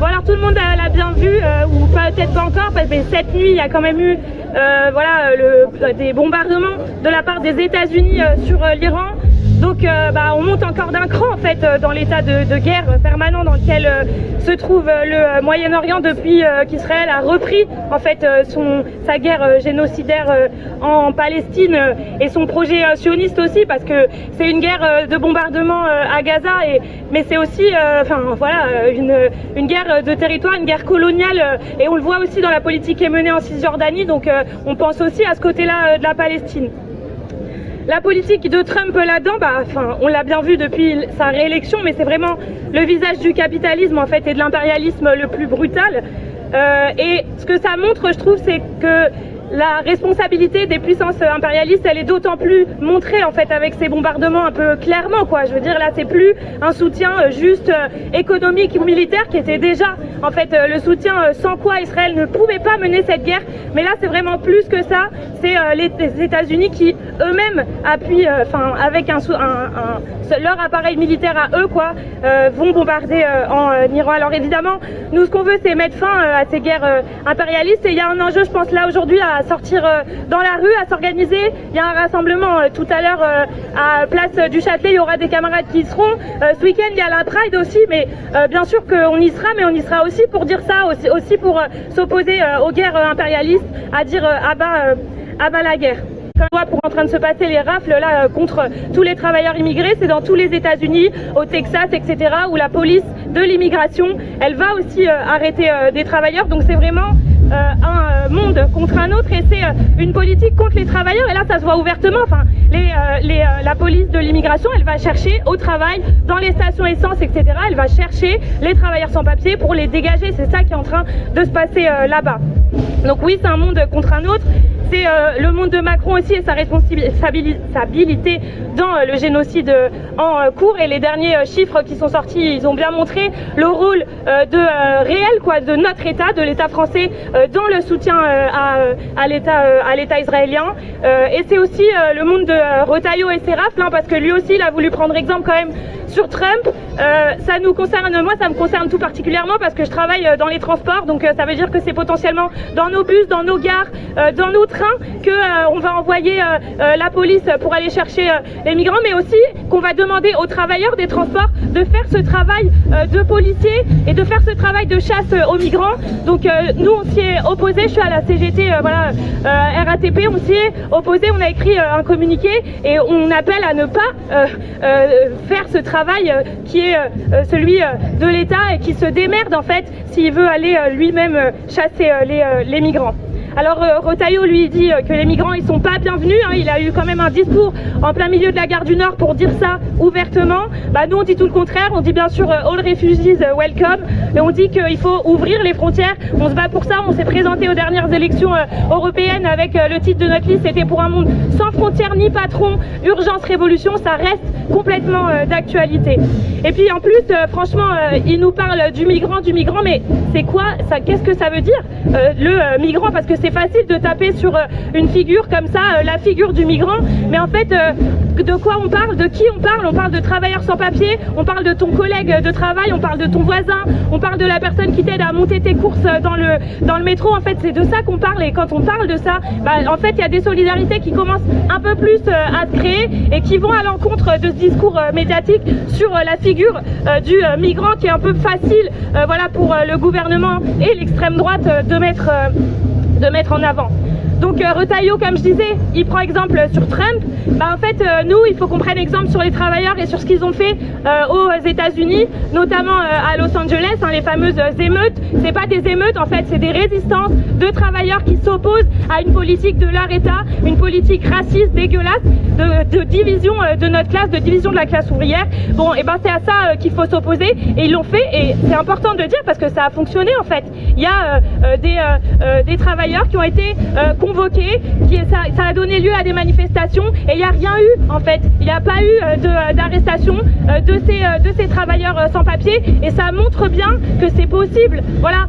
alors tout le monde l'a bien vu, ou peut-être pas encore, parce que cette nuit il y a quand même eu des bombardements de la part des États-Unis sur l'Iran. Donc on monte encore d'un cran en fait dans l'état de guerre permanent dans lequel se trouve le Moyen-Orient depuis qu'Israël a repris en fait sa guerre génocidaire en Palestine et son projet sioniste aussi, parce que c'est une guerre de bombardement à Gaza, mais c'est aussi une guerre de territoire, une guerre coloniale, et on le voit aussi dans la politique qui est menée en Cisjordanie. Donc on pense aussi à ce côté-là de la Palestine. La politique de Trump là-dedans, on l'a bien vu depuis sa réélection, mais c'est vraiment le visage du capitalisme en fait et de l'impérialisme le plus brutal. Et ce que ça montre, je trouve, c'est que la responsabilité des puissances impérialistes, elle est d'autant plus montrée en fait avec ces bombardements un peu clairement, quoi. Je veux dire, là, c'est plus un soutien juste économique ou militaire qui était déjà en fait le soutien sans quoi Israël ne pouvait pas mener cette guerre. Mais là, c'est vraiment plus que ça. C'est les États-Unis qui eux-mêmes appuient, avec leur appareil militaire à eux, quoi, vont bombarder en Iran. Alors évidemment, nous, ce qu'on veut, c'est mettre fin à ces guerres impérialistes. Et il y a un enjeu, je pense, là aujourd'hui, à sortir dans la rue, à s'organiser. Il y a un rassemblement tout à l'heure à Place du Châtelet. Il y aura des camarades qui y seront. Ce week-end, il y a la Pride aussi, mais bien sûr qu'on y sera, mais on y sera aussi pour dire ça, aussi pour s'opposer aux guerres impérialistes, à dire à bas la guerre. Pour en train de se passer les rafles là contre tous les travailleurs immigrés, c'est dans tous les États-Unis, au Texas, etc., où la police de l'immigration, elle va aussi arrêter des travailleurs. Donc c'est vraiment un monde contre un autre, et c'est une politique contre les travailleurs. Et là, ça se voit ouvertement. Enfin, la police de l'immigration, elle va chercher au travail, dans les stations essence, etc. Elle va chercher les travailleurs sans papier pour les dégager. C'est ça qui est en train de se passer là-bas. Donc oui, c'est un monde contre un autre. C'est le monde de Macron aussi et sa responsabilité dans le génocide en cours. Et les derniers chiffres qui sont sortis, ils ont bien montré le rôle réel, quoi, de notre État, de l'État français, dans le soutien à l'État israélien. Et c'est aussi le monde de Retailleau et ses rafles, parce que lui aussi, il a voulu prendre exemple quand même sur Trump. Ça nous concerne, moi ça me concerne tout particulièrement parce que je travaille dans les transports, donc ça veut dire que c'est potentiellement dans nos bus, dans nos gares, dans nos trains que on va envoyer la police pour aller chercher les migrants, mais aussi qu'on va demander aux travailleurs des transports de faire ce travail de policiers et de faire ce travail de chasse aux migrants. Donc nous on s'y est opposés, je suis à la CGT, RATP, on s'y est opposés, on a écrit un communiqué et on appelle à ne pas faire ce travail qui est celui de l'État et qui se démerde en fait s'il veut aller lui-même chasser les migrants. Alors Retailleau lui dit que les migrants ils sont pas bienvenus, il a eu quand même un discours en plein milieu de la gare du Nord pour dire ça ouvertement. Nous on dit tout le contraire, on dit bien sûr all refugees welcome, et on dit qu'il faut ouvrir les frontières, on se bat pour ça, on s'est présenté aux dernières élections européennes avec le titre de notre liste, c'était pour un monde sans frontières ni patron, urgence révolution, ça reste complètement d'actualité. Et puis en plus franchement il nous parle du migrant, mais c'est quoi ça, qu'est-ce que ça veut dire le migrant, parce que c'est facile de taper sur une figure comme ça, la figure du migrant, mais en fait de quoi on parle, de qui on parle de travailleurs sans papier, on parle de ton collègue de travail, on parle de ton voisin, on parle de la personne qui t'aide à monter tes courses dans le métro. En fait c'est de ça qu'on parle, et quand on parle de ça, en fait il y a des solidarités qui commencent un peu plus à se créer et qui vont à l'encontre de ce discours médiatique sur la figure du migrant qui est un peu facile pour le gouvernement et l'extrême droite de mettre en avant. Donc Retailleau, comme je disais, il prend exemple sur Trump. En fait, nous, il faut qu'on prenne exemple sur les travailleurs et sur ce qu'ils ont fait aux États-Unis, notamment à Los Angeles, les fameuses émeutes. C'est pas des émeutes, en fait, c'est des résistances de travailleurs qui s'opposent à une politique de leur État, une politique raciste, dégueulasse, de division de notre classe, de division de la classe ouvrière. Bon, et c'est à ça qu'il faut s'opposer, et ils l'ont fait, et c'est important de le dire parce que ça a fonctionné en fait. Il y a des travailleurs qui ont été convoqués, ça a donné lieu à des manifestations, et il n'y a rien eu en fait. Il n'y a pas eu d'arrestation de ces travailleurs sans papier, et ça montre bien que c'est possible. Voilà,